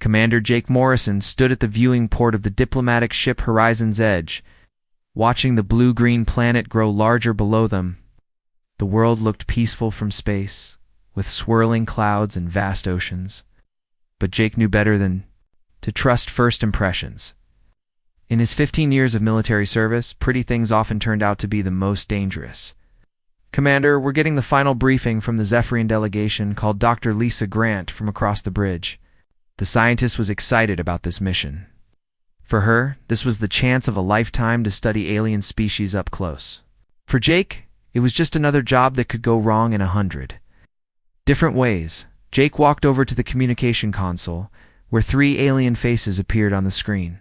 Commander Jake Morrison stood at the viewing port of the diplomatic ship Horizon's Edge, watching the blue-green planet grow larger below them. The world looked peaceful from space, with swirling clouds and vast oceans. But Jake knew better than to trust first impressions. In his 15 years of military service, pretty things often turned out to be the most dangerous. "Commander, we're getting the final briefing from the Zephyrian delegation called Dr. Lisa Grant from across the bridge." The scientist was excited about this mission. For her, this was the chance of a lifetime to study alien species up close. For Jake, it was just another job that could go wrong in 100 different ways. Jake walked over to the communication console, where 3 alien faces appeared on the screen.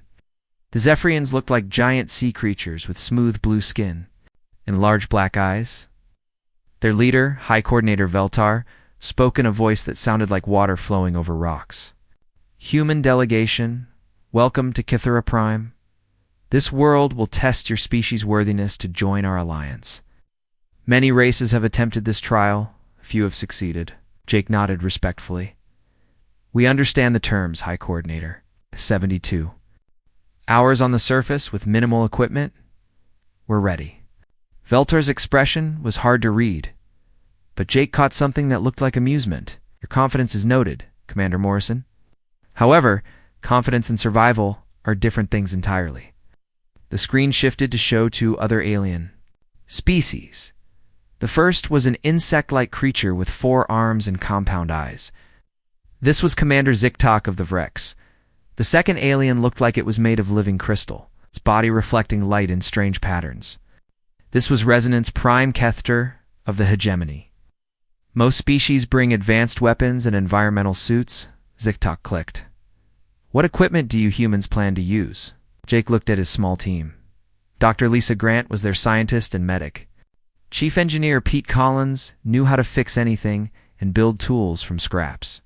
The Zephyrians looked like giant sea creatures with smooth blue skin and large black eyes. Their leader, High Coordinator Veltar, spoke in a voice that sounded like water flowing over rocks. "Human delegation, welcome to Kythera Prime. This world will test your species' worthiness to join our alliance. Many races have attempted this trial. Few have succeeded." Jake nodded respectfully. "We understand the terms, High Coordinator." 72. "Hours on the surface with minimal equipment? We're ready." Veltar's expression was hard to read, but Jake caught something that looked like amusement. "Your confidence is noted, Commander Morrison. However, confidence and survival are different things entirely." The screen shifted to show 2 other alien species. The first was an insect-like creature with 4 arms and compound eyes. This was Commander Ziktok of the Vrex. The second alien looked like it was made of living crystal, its body reflecting light in strange patterns. This was Resonance Prime Kethter of the Hegemony. "Most species bring advanced weapons and environmental suits," Ziktok clicked. "What equipment do you humans plan to use?" Jake looked at his small team. Dr. Lisa Grant was their scientist and medic. Chief Engineer Pete Collins knew how to fix anything and build tools from scraps.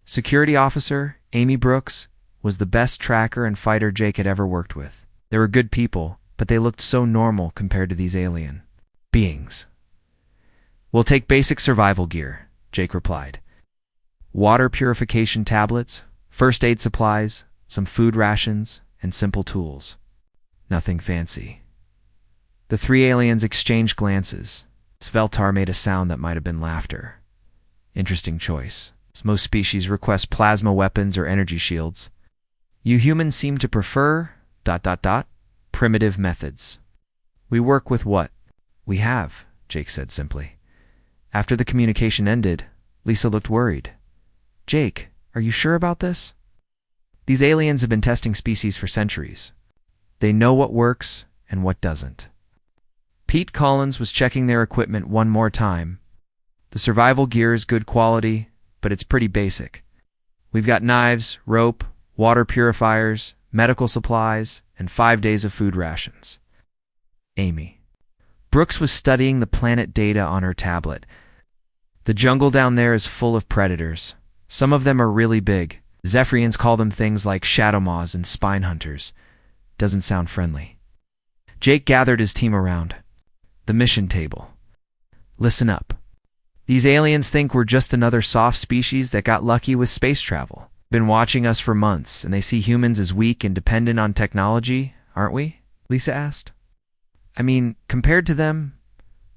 Security Officer Amy Brooks was the best tracker and fighter Jake had ever worked with. They were good people, but they looked so normal compared to these alien beings. "We'll take basic survival gear," Jake replied. "Water purification tablets, first aid supplies, some food rations, and simple tools. Nothing fancy." The 3 aliens exchanged glances. Veltar made a sound that might have been laughter. "Interesting choice. Most species request plasma weapons or energy shields. You humans seem to prefer ... primitive methods." "We work with what we have," Jake said simply. After the communication ended, Lisa looked worried. "Jake, are you sure about this? These aliens have been testing species for centuries. They know what works and what doesn't." Pete Collins was checking their equipment one more time. "The survival gear is good quality, but it's pretty basic. We've got knives, rope, water purifiers, medical supplies, and 5 days of food rations." Amy Brooks was studying the planet data on her tablet. "The jungle down there is full of predators. Some of them are really big. Zephyrians call them things like shadowmaws and spine hunters. Doesn't sound friendly." Jake gathered his team around the mission table. "Listen up. These aliens think we're just another soft species that got lucky with space travel. Been watching us for months, and they see humans as weak and dependent on technology, aren't we?" Lisa asked. "I mean, compared to them,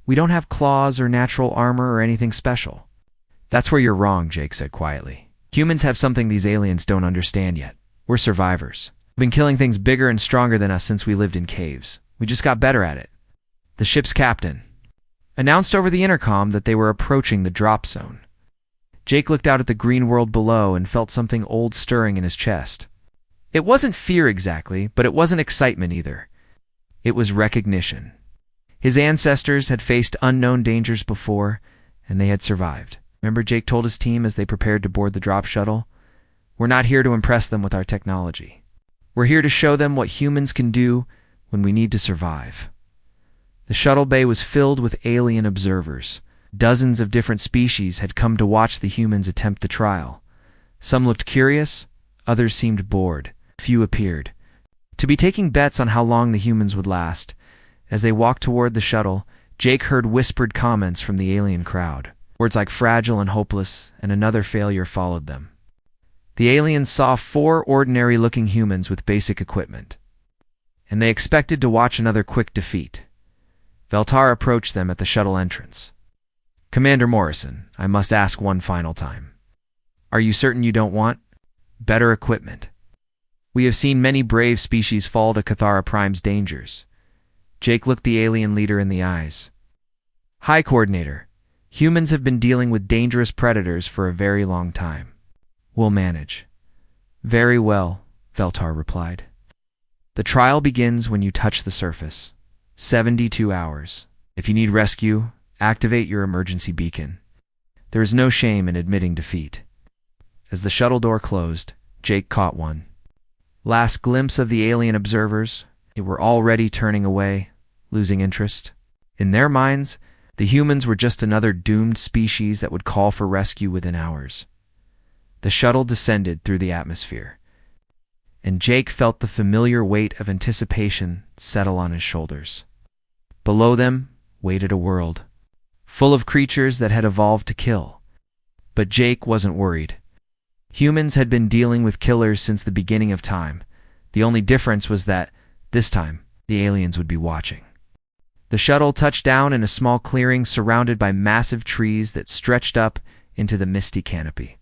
we don't have claws or natural armor or anything special." "That's where you're wrong," Jake said quietly. "Humans have something these aliens don't understand yet. We're survivors. We've been killing things bigger and stronger than us since we lived in caves. We just got better at it." The ship's captain announced over the intercom that they were approaching the drop zone. Jake looked out at the green world below and felt something old stirring in his chest. It wasn't fear exactly, but it wasn't excitement either. It was recognition. His ancestors had faced unknown dangers before, and they had survived. Remember, Jake told his team as they prepared to board the drop shuttle? "We're not here to impress them with our technology. We're here to show them what humans can do when we need to survive." The shuttle bay was filled with alien observers. Dozens of different species had come to watch the humans attempt the trial. Some looked curious, others seemed bored. Few appeared to be taking bets on how long the humans would last. As they walked toward the shuttle, Jake heard whispered comments from the alien crowd. Words like fragile and hopeless, and another failure followed them. The aliens saw 4 ordinary-looking humans with basic equipment, and they expected to watch another quick defeat. Veltar approached them at the shuttle entrance. "Commander Morrison, I must ask one final time. Are you certain you don't want better equipment? We have seen many brave species fall to Cathara Prime's dangers." Jake looked the alien leader in the eyes. "High Coordinator, humans have been dealing with dangerous predators for a very long time. We'll manage." "Very well," Veltar replied. "The trial begins when you touch the surface. 72 hours. If you need rescue, activate your emergency beacon. There is no shame in admitting defeat." As the shuttle door closed, Jake caught one last glimpse of the alien observers. They were already turning away, losing interest. In their minds, the humans were just another doomed species that would call for rescue within hours. The shuttle descended through the atmosphere, and Jake felt the familiar weight of anticipation settle on his shoulders. Below them waited a world, full of creatures that had evolved to kill. But Jake wasn't worried. Humans had been dealing with killers since the beginning of time. The only difference was that, this time, the aliens would be watching. The shuttle touched down in a small clearing surrounded by massive trees that stretched up into the misty canopy.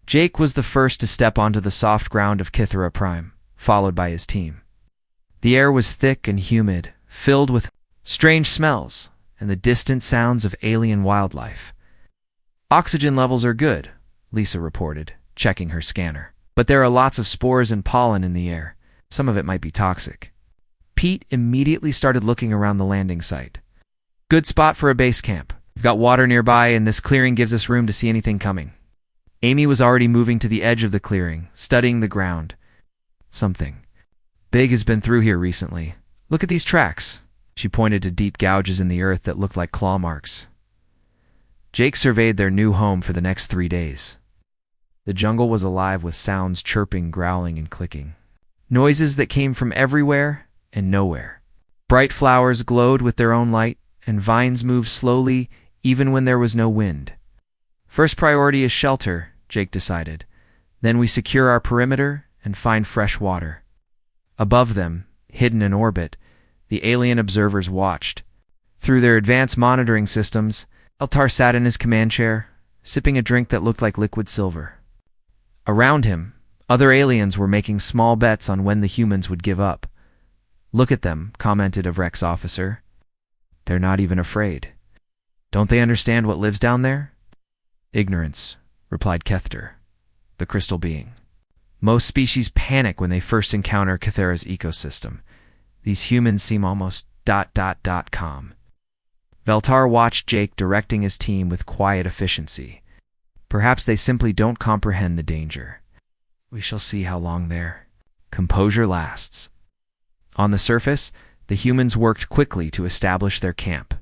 Jake was the first to step onto the soft ground of Cathara Prime, followed by his team. The air was thick and humid, filled with strange smells and the distant sounds of alien wildlife. "Oxygen levels are good," Lisa reported, checking her scanner. "But there are lots of spores and pollen in the air. Some of it might be toxic." Pete immediately started looking around the landing site. "Good spot for a base camp. We've got water nearby, and this clearing gives us room to see anything coming." Amy was already moving to the edge of the clearing, studying the ground. "Something big has been through here recently. Look at these tracks." She pointed to deep gouges in the earth that looked like claw marks. Jake surveyed their new home for the next 3 days. The jungle was alive with sounds chirping, growling, and clicking. Noises that came from everywhere and nowhere. Bright flowers glowed with their own light, and vines moved slowly even when there was no wind. "First priority is shelter," Jake decided. "Then we secure our perimeter and find fresh water." Above them, hidden in orbit, the alien observers watched. Through their advanced monitoring systems, Eltar sat in his command chair, sipping a drink that looked like liquid silver. Around him, other aliens were making small bets on when the humans would give up. "Look at them," commented a Rex officer. "They're not even afraid. Don't they understand what lives down there?" "Ignorance," replied Kethter, the crystal being. "Most species panic when they first encounter Cathara's ecosystem. These humans seem almost calm." Veltar watched Jake directing his team with quiet efficiency. Perhaps they simply don't comprehend the danger. We shall see how long their composure lasts. On the surface, the humans worked quickly to establish their camp.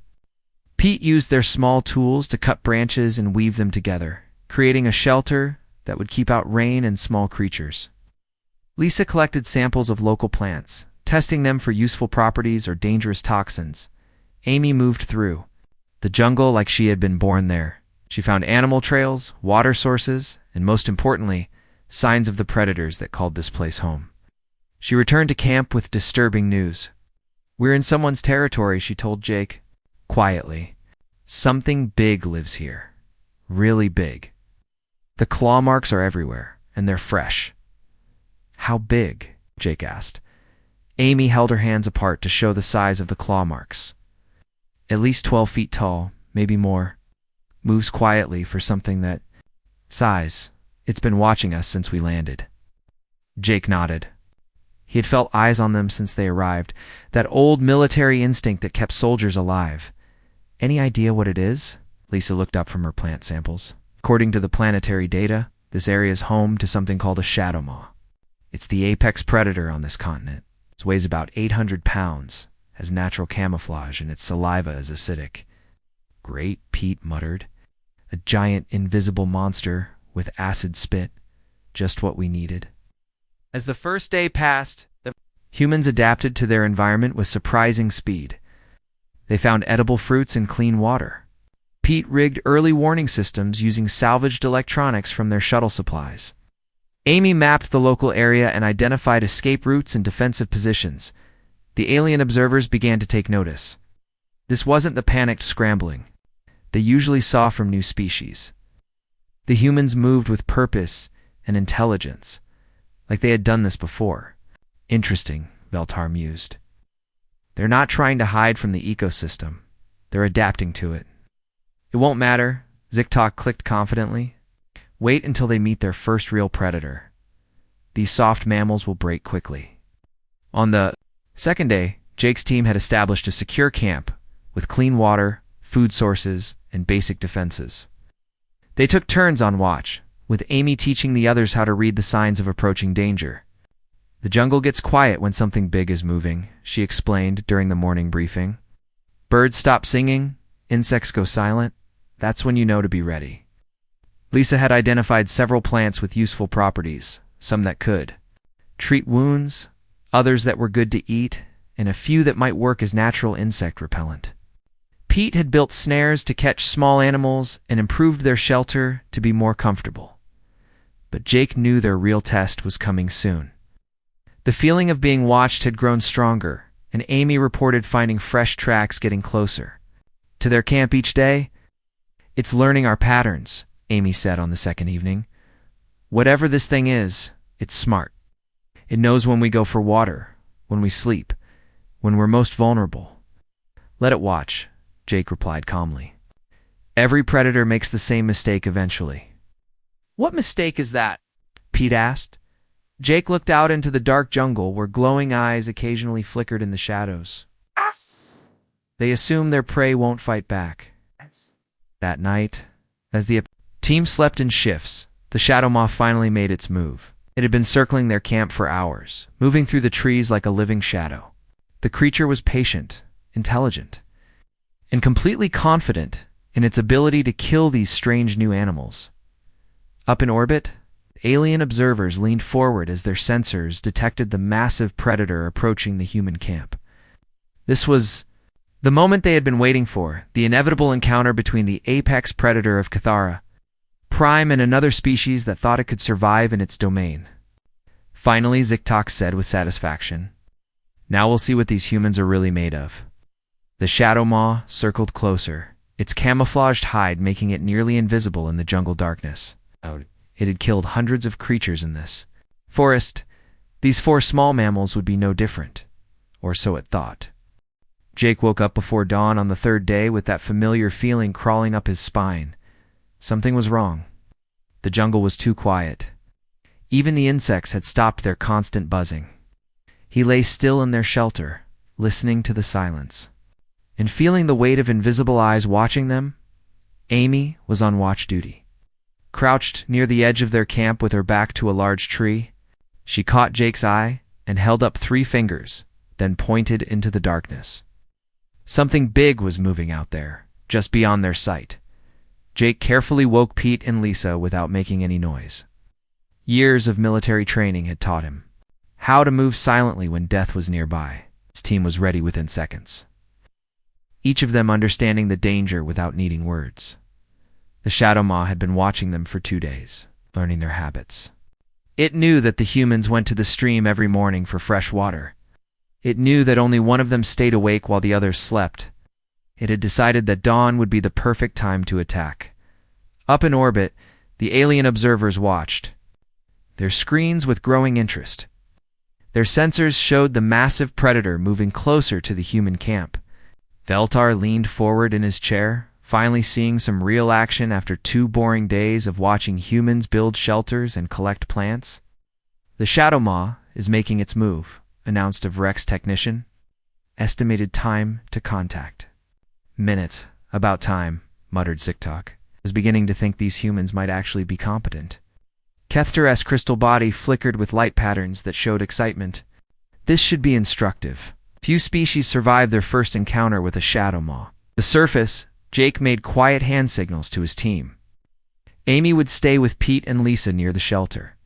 Pete used their small tools to cut branches and weave them together, creating a shelter that would keep out rain and small creatures. Lisa collected samples of local plants, testing them for useful properties or dangerous toxins. Amy moved through the jungle like she had been born there. She found animal trails, water sources, and most importantly, signs of the predators that called this place home. She returned to camp with disturbing news. "We're in someone's territory," she told Jake, quietly. "Something big lives here. Really big. The claw marks are everywhere, and they're fresh." "How big?" Jake asked. Amy held her hands apart to show the size of the claw marks. "At least 12 feet tall, maybe more. Moves quietly for something that size. It's been watching us since we landed." Jake nodded. He had felt eyes on them since they arrived, that old military instinct that kept soldiers alive. "Any idea what it is?" Lisa looked up from her plant samples. "According to the planetary data, this area is home to something called a shadow maw. It's the apex predator on this continent. It weighs about 800 pounds, has natural camouflage, and its saliva is acidic." "Great," Pete muttered. "A giant invisible monster with acid spit. Just what we needed." As the first day passed, the humans adapted to their environment with surprising speed. They found edible fruits and clean water. Pete rigged early warning systems using salvaged electronics from their shuttle supplies. Amy mapped the local area and identified escape routes and defensive positions. The alien observers began to take notice. This wasn't the panicked scrambling they usually saw from new species. The humans moved with purpose and intelligence, like they had done this before. Interesting, Veltar mused. They're not trying to hide from the ecosystem. They're adapting to it. It won't matter, Ziktok clicked confidently. Wait until they meet their first real predator. These soft mammals will break quickly. On the second day, Jake's team had established a secure camp with clean water, food sources, and basic defenses. They took turns on watch, with Amy teaching the others how to read the signs of approaching danger. The jungle gets quiet when something big is moving, she explained during the morning briefing. Birds stop singing, insects go silent. That's when you know to be ready. Lisa had identified several plants with useful properties, some that could treat wounds, others that were good to eat, and a few that might work as natural insect repellent. Pete had built snares to catch small animals and improved their shelter to be more comfortable. But Jake knew their real test was coming soon. The feeling of being watched had grown stronger, and Amy reported finding fresh tracks getting closer to their camp each day. It's learning our patterns, Amy said on the second evening. Whatever this thing is, it's smart. It knows when we go for water, when we sleep, when we're most vulnerable. Let it watch, Jake replied calmly. Every predator makes the same mistake eventually. What mistake is that? Pete asked. Jake looked out into the dark jungle where glowing eyes occasionally flickered in the shadows. They assume their prey won't fight back. That night, as the team slept in shifts, the shadow moth finally made its move. It had been circling their camp for hours, moving through the trees like a living shadow. The creature was patient, intelligent, and completely confident in its ability to kill these strange new animals. Up in orbit, alien observers leaned forward as their sensors detected the massive predator approaching the human camp. This was the moment they had been waiting for, the inevitable encounter between the apex predator of Cathara, Prime, and another species that thought it could survive in its domain. Finally, Ziktok said with satisfaction, "Now we'll see what these humans are really made of." The shadow maw circled closer, its camouflaged hide making it nearly invisible in the jungle darkness. It had killed hundreds of creatures in this forest. These 4 small mammals would be no different, or so it thought. Jake woke up before dawn on the third day with that familiar feeling crawling up his spine. Something was wrong. The jungle was too quiet. Even the insects had stopped their constant buzzing. He lay still in their shelter, listening to the silence, and feeling the weight of invisible eyes watching them. Amy was on watch duty. Crouched near the edge of their camp with her back to a large tree, she caught Jake's eye and held up 3 fingers, then pointed into the darkness. Something big was moving out there, just beyond their sight. Jake carefully woke Pete and Lisa without making any noise. Years of military training had taught him how to move silently when death was nearby. His team was ready within seconds, each of them understanding the danger without needing words. The shadow maw had been watching them for 2 days, learning their habits. It knew that the humans went to the stream every morning for fresh water. It knew that only one of them stayed awake while the others slept. It had decided that dawn would be the perfect time to attack. Up in orbit, the alien observers watched, their screens with growing interest. Their sensors showed the massive predator moving closer to the human camp. Veltar leaned forward in his chair, finally seeing some real action after 2 boring days of watching humans build shelters and collect plants. "The shadow maw is making its move," announced a Vrex technician. "Estimated time to contact." "Minutes. About time," muttered Ziktok. Was beginning to think these humans might actually be competent. Kethter's crystal body flickered with light patterns that showed excitement. This should be instructive. Few species survived their first encounter with a shadow maw. The surface, Jake made quiet hand signals to his team. Amy would stay with Pete and Lisa near the shelter.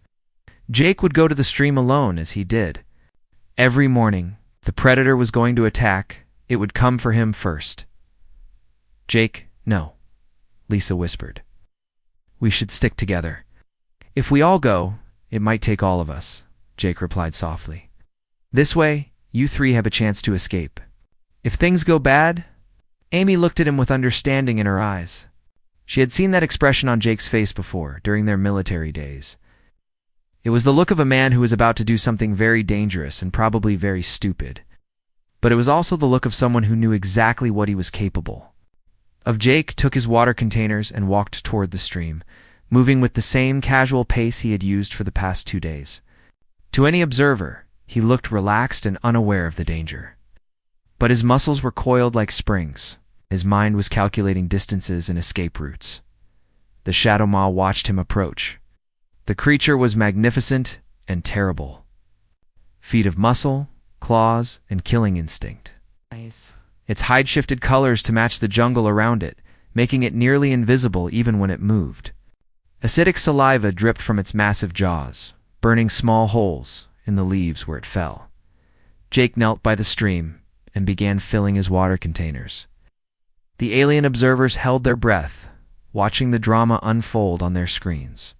Jake would go to the stream alone as he did. Every morning, if the predator was going to attack, it would come for him first. "Jake, no," Lisa whispered. "We should stick together. If we all go, It might take all of us, Jake replied softly. This way, you three have a chance to escape. If things go bad, Amy looked at him with understanding in her eyes. She had seen that expression on Jake's face before, during their military days. It was the look of a man who was about to do something very dangerous and probably very stupid. But it was also the look of someone who knew exactly what he was capable of. Jake took his water containers and walked toward the stream, moving with the same casual pace he had used for the past 2 days. To any observer, he looked relaxed and unaware of the danger. But his muscles were coiled like springs. His mind was calculating distances and escape routes. The Shadow Maw watched him approach. The creature was magnificent and terrible. Feet of muscle, claws, and killing instinct. Nice. Its hide shifted colors to match the jungle around it, making it nearly invisible even when it moved. Acidic saliva dripped from its massive jaws, burning small holes in the leaves where it fell. Jake knelt by the stream and began filling his water containers. The alien observers held their breath, watching the drama unfold on their screens.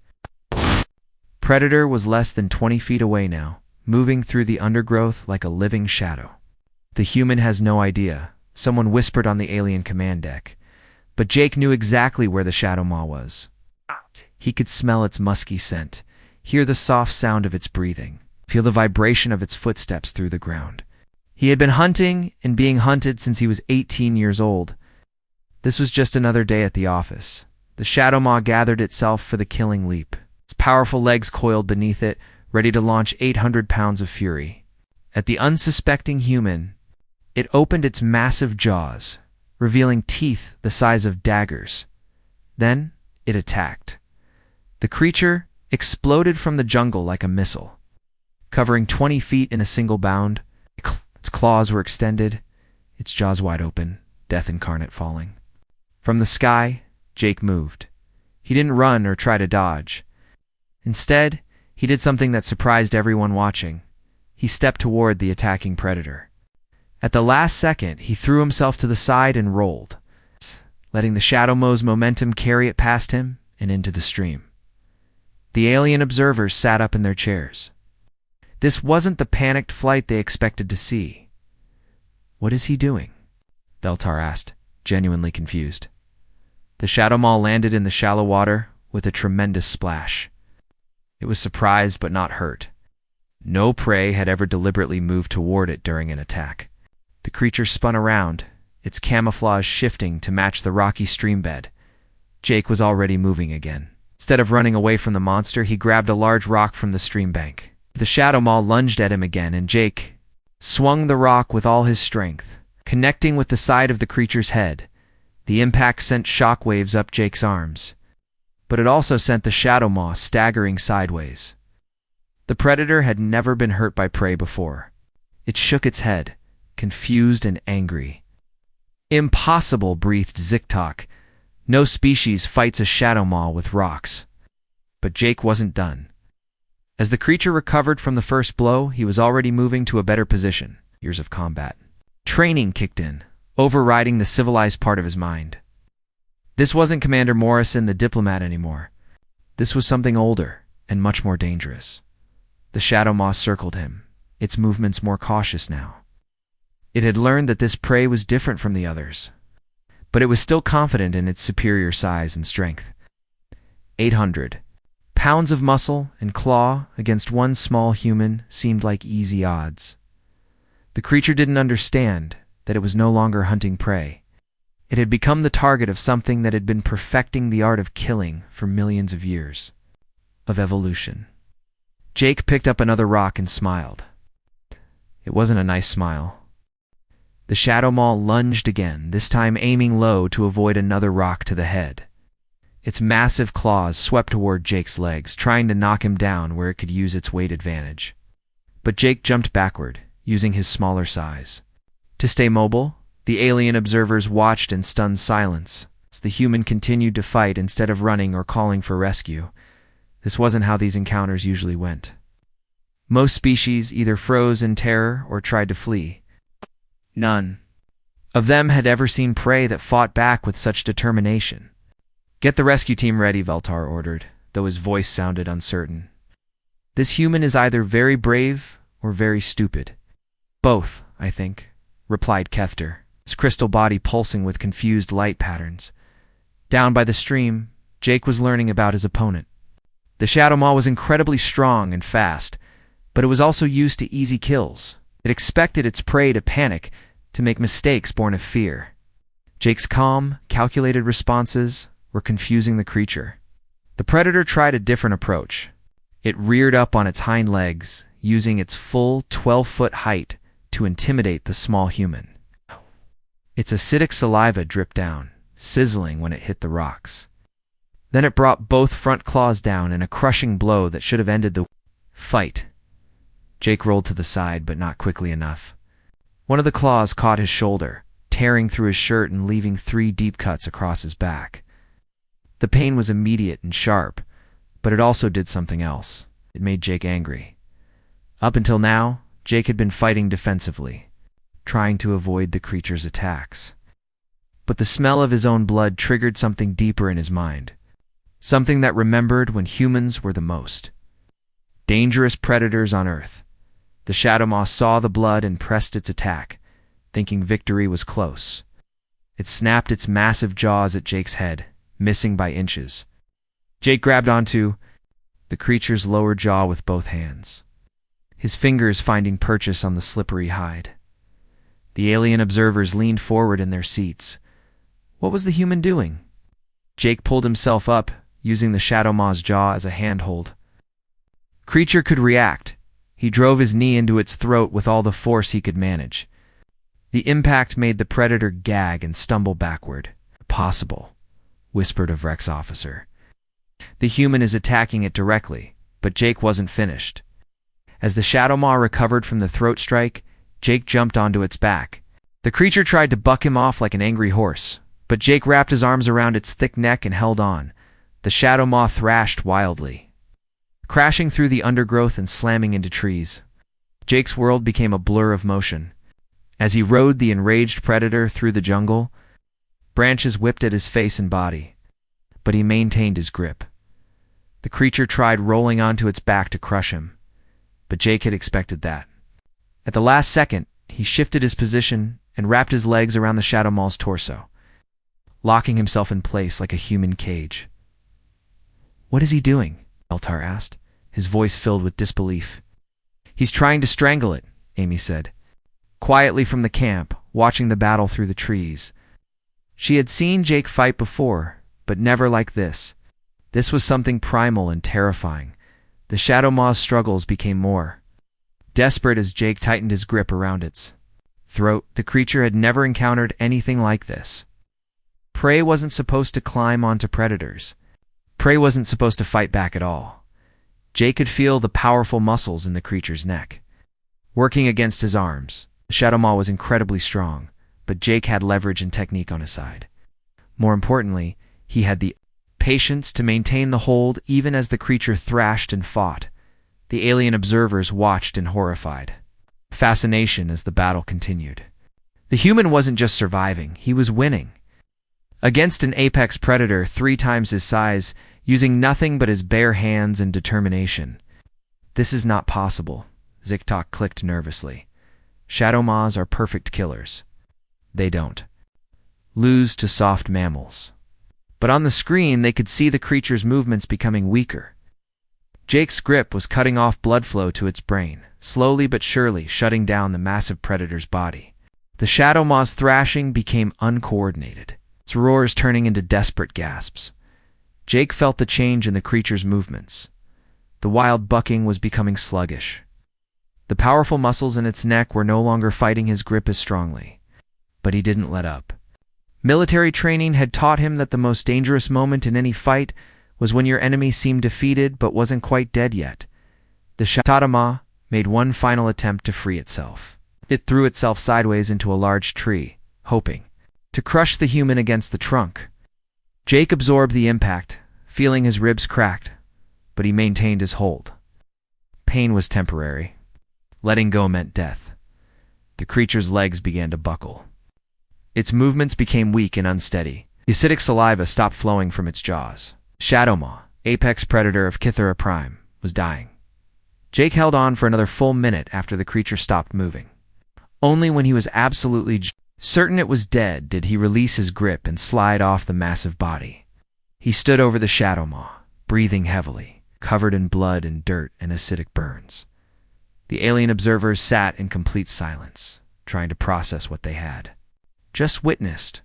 Predator was less than 20 feet away now, moving through the undergrowth like a living shadow. The human has no idea, someone whispered on the alien command deck. But Jake knew exactly where the Shadow Maw was. He could smell its musky scent, hear the soft sound of its breathing, feel the vibration of its footsteps through the ground. He had been hunting and being hunted since he was 18 years old. This was just another day at the office. The Shadow Maw gathered itself for the killing leap. Its powerful legs coiled beneath it, ready to launch 800 pounds of fury. At the unsuspecting human, it opened its massive jaws, revealing teeth the size of daggers. Then it attacked. The creature exploded from the jungle like a missile, covering 20 feet in a single bound. Its claws were extended, its jaws wide open, death incarnate falling. From the sky, Jake moved. He didn't run or try to dodge. Instead, he did something that surprised everyone watching. He stepped toward the attacking predator. At the last second, he threw himself to the side and rolled, letting the Shadow Maw's momentum carry it past him and into the stream. The alien observers sat up in their chairs. This wasn't the panicked flight they expected to see. "What is he doing?" Veltar asked, genuinely confused. The Shadow Maw landed in the shallow water with a tremendous splash. It was surprised but not hurt. No prey had ever deliberately moved toward it during an attack. The creature spun around, its camouflage shifting to match the rocky stream bed. Jake was already moving again. Instead of running away from the monster, he grabbed a large rock from the stream bank. The Shadow Maw lunged at him again, and Jake swung the rock with all his strength, connecting with the side of the creature's head. The impact sent shockwaves up Jake's arms, but it also sent the Shadow Maw staggering sideways. The predator had never been hurt by prey before. It shook its head, confused and angry. "Impossible," breathed Ziktok. "No species fights a Shadow Maw with rocks." But Jake wasn't done. As the creature recovered from the first blow, he was already moving to a better position. Years of combat. Training kicked in, overriding the civilized part of his mind. This wasn't Commander Morrison the diplomat anymore. This was something older and much more dangerous. The Shadow Maw circled him, its movements more cautious now. It had learned that this prey was different from the others, but it was still confident in its superior size and strength. 800 pounds of muscle and claw against one small human seemed like easy odds. The creature didn't understand that it was no longer hunting prey. It had become the target of something that had been perfecting the art of killing for millions of years. Of evolution. Jake picked up another rock and smiled. It wasn't a nice smile. The Shadow Maw lunged again, this time aiming low to avoid another rock to the head. Its massive claws swept toward Jake's legs, trying to knock him down where it could use its weight advantage. But Jake jumped backward, using his smaller size. To stay mobile, the alien observers watched in stunned silence as the human continued to fight instead of running or calling for rescue. This wasn't how these encounters usually went. Most species either froze in terror or tried to flee. None of them had ever seen prey that fought back with such determination. "Get the rescue team ready," Veltar ordered, though his voice sounded uncertain. This human is either very brave or very stupid. Both, I think, replied Kefter, his crystal body pulsing with confused light patterns. Down by the stream, Jake was learning about his opponent. The Shadow Maw was incredibly strong and fast, but it was also used to easy kills. It expected its prey to panic, to make mistakes born of fear. Jake's calm, calculated responses were confusing the creature. The predator tried a different approach. It reared up on its hind legs, using its full 12-foot height to intimidate the small human. Its acidic saliva dripped down, sizzling when it hit the rocks. Then it brought both front claws down in a crushing blow that should have ended the fight. Jake rolled to the side, but not quickly enough. One of the claws caught his shoulder, tearing through his shirt and leaving 3 deep cuts across his back. The pain was immediate and sharp, but it also did something else. It made Jake angry. Up until now, Jake had been fighting defensively, trying to avoid the creature's attacks. But the smell of his own blood triggered something deeper in his mind, something that remembered when humans were the most dangerous predators on Earth. The Shadow Maw saw the blood and pressed its attack, thinking victory was close. It snapped its massive jaws at Jake's head, missing by inches. Jake grabbed onto the creature's lower jaw with both hands, his fingers finding purchase on the slippery hide. The alien observers leaned forward in their seats. What was the human doing? Jake pulled himself up, using the Shadow Maw's jaw as a handhold. Creature could react. He drove his knee into its throat with all the force he could manage. The impact made the predator gag and stumble backward. Possible, whispered a Vrex officer. The human is attacking it directly, but Jake wasn't finished. As the Shadow Maw recovered from the throat strike, Jake jumped onto its back. The creature tried to buck him off like an angry horse, but Jake wrapped his arms around its thick neck and held on. The Shadow Maw thrashed wildly, crashing through the undergrowth and slamming into trees. Jake's world became a blur of motion. As he rode the enraged predator through the jungle, branches whipped at his face and body, but he maintained his grip. The creature tried rolling onto its back to crush him, but Jake had expected that. At the last second, he shifted his position and wrapped his legs around the Shadow Maw's torso, locking himself in place like a human cage. "What is he doing?" Eltar asked, his voice filled with disbelief. "He's trying to strangle it," Amy said, quietly from the camp, watching the battle through the trees. She had seen Jake fight before, but never like this. This was something primal and terrifying. The Shadow Maw's struggles became more desperate as Jake tightened his grip around its throat. The creature had never encountered anything like this. Prey wasn't supposed to climb onto predators. Prey wasn't supposed to fight back at all. Jake could feel the powerful muscles in the creature's neck working against his arms. The Shadow Maw was incredibly strong, but Jake had leverage and technique on his side. More importantly, he had the patience to maintain the hold even as the creature thrashed and fought. The alien observers watched in horrified fascination as the battle continued. The human wasn't just surviving, he was winning. Against an apex predator 3 times his size, using nothing but his bare hands and determination. "This is not possible," Ziktok clicked nervously. "Shadow Maws are perfect killers. They don't lose to soft mammals." But on the screen, they could see the creature's movements becoming weaker. Jake's grip was cutting off blood flow to its brain, slowly but surely shutting down the massive predator's body. The Shadow Maw's thrashing became uncoordinated, its roars turning into desperate gasps. Jake felt the change in the creature's movements. The wild bucking was becoming sluggish. The powerful muscles in its neck were no longer fighting his grip as strongly. But he didn't let up. Military training had taught him that the most dangerous moment in any fight was when your enemy seemed defeated but wasn't quite dead yet. The Shadow Maw made one final attempt to free itself. It threw itself sideways into a large tree, hoping to crush the human against the trunk. Jake absorbed the impact, feeling his ribs cracked, but he maintained his hold. Pain was temporary. Letting go meant death. The creature's legs began to buckle. Its movements became weak and unsteady. The acidic saliva stopped flowing from its jaws. Shadow Maw, apex predator of Kithara Prime, was dying. Jake held on for another full minute after the creature stopped moving. Only when he was absolutely certain it was dead did he release his grip and slide off the massive body. He stood over the shadow maw, breathing heavily, covered in blood and dirt and acidic burns. The alien observers sat in complete silence, trying to process what they had just witnessed.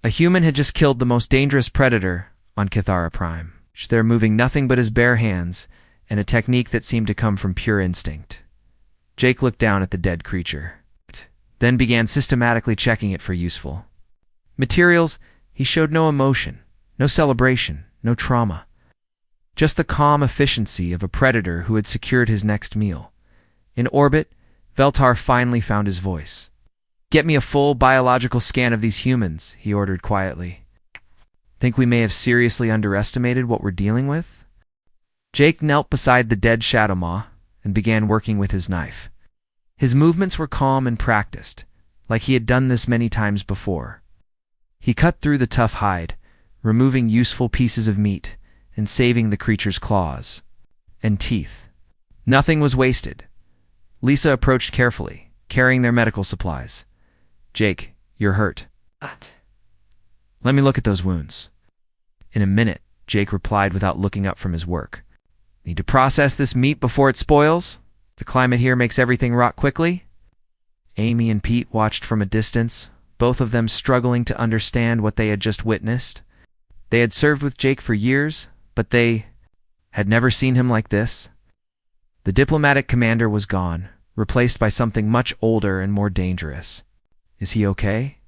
A human had just killed the most dangerous predator on Kithara Prime, there moving nothing but his bare hands and a technique that seemed to come from pure instinct. Jake looked down at the dead creature, then began systematically checking it for useful materials. He showed no emotion, no celebration, no trauma. Just the calm efficiency of a predator who had secured his next meal. In orbit, Veltar finally found his voice. "Get me a full biological scan of these humans," he ordered quietly. "Think we may have seriously underestimated what we're dealing with?" Jake knelt beside the dead Shadowmaw and began working with his knife. His movements were calm and practiced, like he had done this many times before. He cut through the tough hide, removing useful pieces of meat and saving the creature's claws and teeth. Nothing was wasted. Lisa approached carefully, carrying their medical supplies. "Jake, you're hurt." "What?" "Let me look at those wounds." "In a minute," Jake replied without looking up from his work. "Need to process this meat before it spoils? The climate here makes everything rot quickly." Amy and Pete watched from a distance, both of them struggling to understand what they had just witnessed. They had served with Jake for years, but they had never seen him like this. The diplomatic commander was gone, replaced by something much older and more dangerous. "Is he okay?"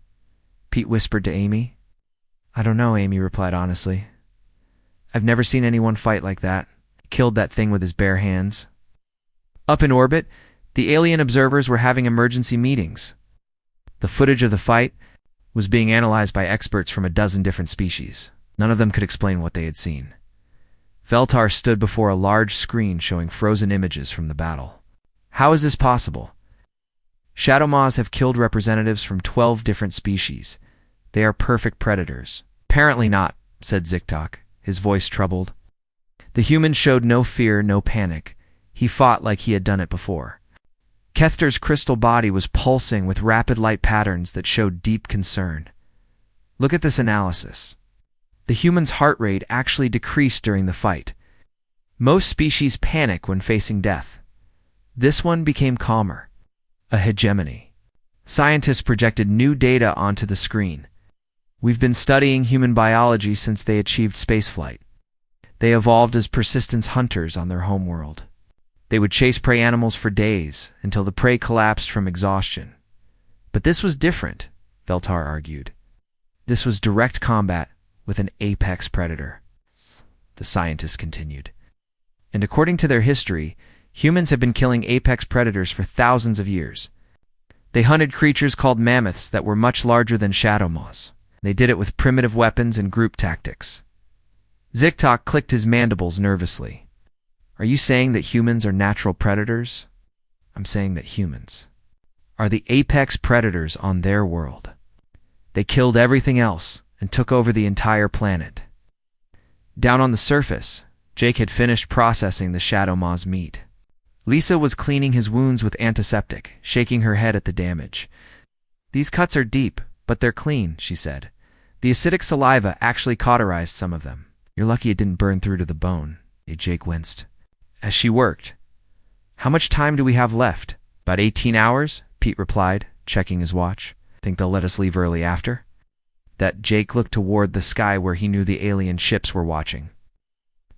Pete whispered to Amy. "I don't know," Amy replied honestly. "I've never seen anyone fight like that. He killed that thing with his bare hands." Up in orbit, the alien observers were having emergency meetings. The footage of the fight was being analyzed by experts from a dozen different species. None of them could explain what they had seen. Veltar stood before a large screen showing frozen images from the battle. "How is this possible? Shadowmaws have killed representatives from 12 different species. They are perfect predators." "Apparently not," said Ziktok, his voice troubled. The human showed no fear, no panic. He fought like he had done it before. Kethter's crystal body was pulsing with rapid light patterns that showed deep concern. Look at this analysis. The human's heart rate actually decreased during the fight. Most species panic when facing death. This one became calmer. A hegemony. Scientists projected new data onto the screen. "We've been studying human biology since they achieved spaceflight. They evolved as persistence hunters on their homeworld. They would chase prey animals for days until the prey collapsed from exhaustion. But this was different," Veltar argued. "This was direct combat with an apex predator," the scientist continued. "And according to their history, humans have been killing apex predators for thousands of years. They hunted creatures called mammoths that were much larger than shadowmaws. They did it with primitive weapons and group tactics." Ziktok clicked his mandibles nervously. "Are you saying that humans are natural predators?" "I'm saying that humans are the apex predators on their world. They killed everything else and took over the entire planet." Down on the surface, Jake had finished processing the Shadowmaw's meat. Lisa was cleaning his wounds with antiseptic, shaking her head at the damage. "These cuts are deep, but they're clean," she said. "The acidic saliva actually cauterized some of them. You're lucky it didn't burn through to the bone." Jake winced. As she worked, "How much time do we have left?" "About 18 hours, Pete replied, checking his watch. "Think they'll let us leave early after?" That Jake looked toward the sky where he knew the alien ships were watching.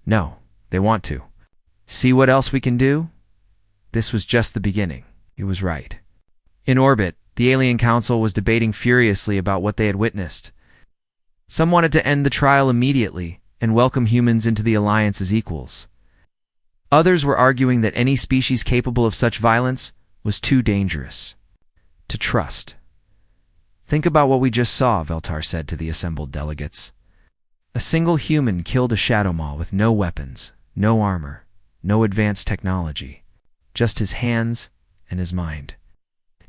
"No, they want to. See what else we can do?" This was just the beginning. He was right. In orbit, the Alien Council was debating furiously about what they had witnessed. Some wanted to end the trial immediately and welcome humans into the Alliance as equals. Others were arguing that any species capable of such violence was too dangerous to trust. "Think about what we just saw," Veltar said to the assembled delegates. A single human killed a Shadowmaw with no weapons, no armor, no advanced technology. Just his hands and his mind.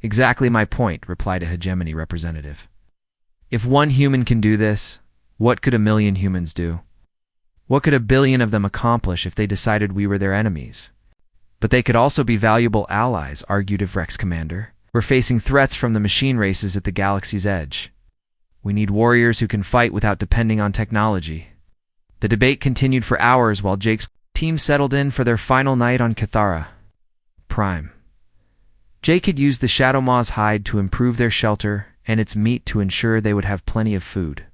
"Exactly my point," replied a hegemony representative. "If one human can do this, what could a million humans do? What could a billion of them accomplish if they decided we were their enemies?" But they could also be valuable allies, argued Rex Commander. We're facing threats from the machine races at the galaxy's edge. We need warriors who can fight without depending on technology. The debate continued for hours while Jake's team settled in for their final night on Cathara Prime. Jake had used the Shadow Maw's hide to improve their shelter and its meat to ensure they would have plenty of food.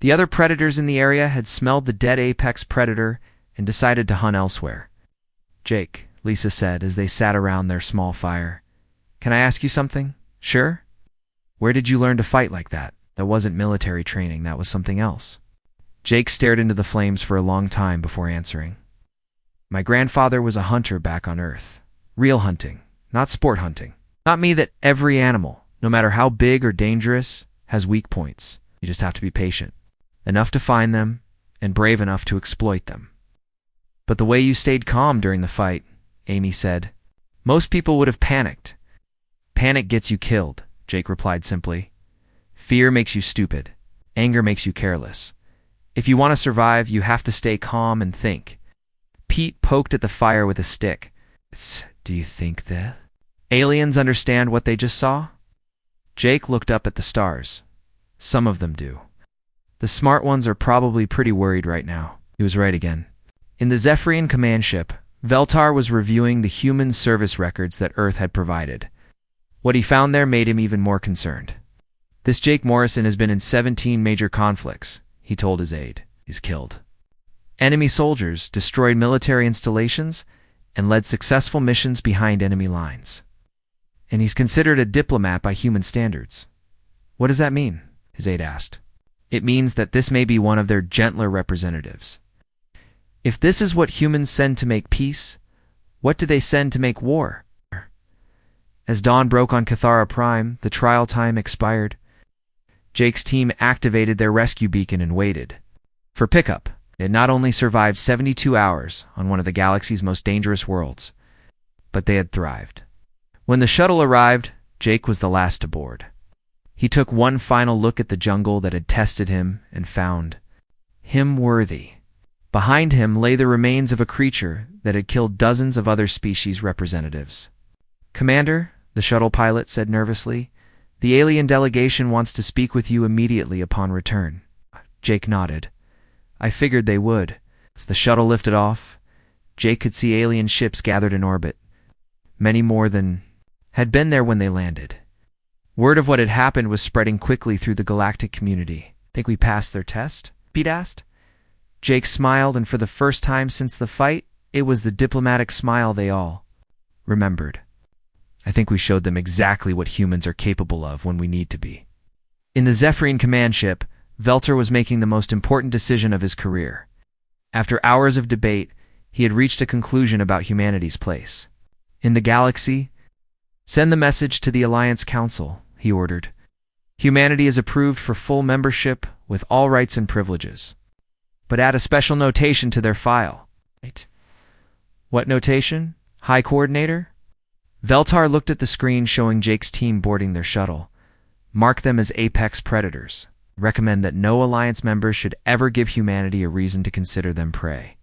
The other predators in the area had smelled the dead apex predator and decided to hunt elsewhere. "Jake," Lisa said as they sat around their small fire, "can I ask you something?" "Sure." "Where did you learn to fight like that?" "That wasn't military training, that was something else." Jake stared into the flames for a long time before answering. "My grandfather was a hunter back on Earth. Real hunting, not sport hunting. Taught me that every animal, no matter how big or dangerous, has weak points. You just have to be patient, enough to find them, and brave enough to exploit them." "But the way you stayed calm during the fight," Amy said. "Most people would have panicked." "Panic gets you killed," Jake replied simply. "Fear makes you stupid. Anger makes you careless. If you want to survive, you have to stay calm and think." Pete poked at the fire with a stick. "Do you think that aliens understand what they just saw?" Jake looked up at the stars. "Some of them do. The smart ones are probably pretty worried right now." He was right again. In the Zephyrian command ship, Veltar was reviewing the human service records that Earth had provided. What he found there made him even more concerned. "This Jake Morrison has been in 17 major conflicts," he told his aide. "He's killed enemy soldiers, destroyed military installations, and led successful missions behind enemy lines. And he's considered a diplomat by human standards." "What does that mean?" his aide asked. "It means that this may be one of their gentler representatives. If this is what humans send to make peace, what do they send to make war?" As dawn broke on Cathara Prime, the trial time expired. Jake's team activated their rescue beacon and waited for pickup. They had not only survived 72 hours on one of the galaxy's most dangerous worlds, but they had thrived. When the shuttle arrived, Jake was the last to board. He took one final look at the jungle that had tested him and found him worthy. Behind him lay the remains of a creature that had killed dozens of other species' representatives. "Commander," the shuttle pilot said nervously, "the alien delegation wants to speak with you immediately upon return." Jake nodded. "I figured they would." As the shuttle lifted off, Jake could see alien ships gathered in orbit, many more than had been there when they landed. Word of what had happened was spreading quickly through the galactic community. "Think we passed their test?" Pete asked. Jake smiled, and for the first time since the fight, it was the diplomatic smile they all remembered. "I think we showed them exactly what humans are capable of when we need to be." In the Zephyrian command ship, Veltar was making the most important decision of his career. After hours of debate, he had reached a conclusion about humanity's place in the galaxy. "Send the message to the Alliance Council," he ordered. "Humanity is approved for full membership with all rights and privileges. But add a special notation to their file." "Right. What notation? High Coordinator?" Veltar looked at the screen showing Jake's team boarding their shuttle. "Mark them as apex predators. Recommend that no Alliance members should ever give humanity a reason to consider them prey."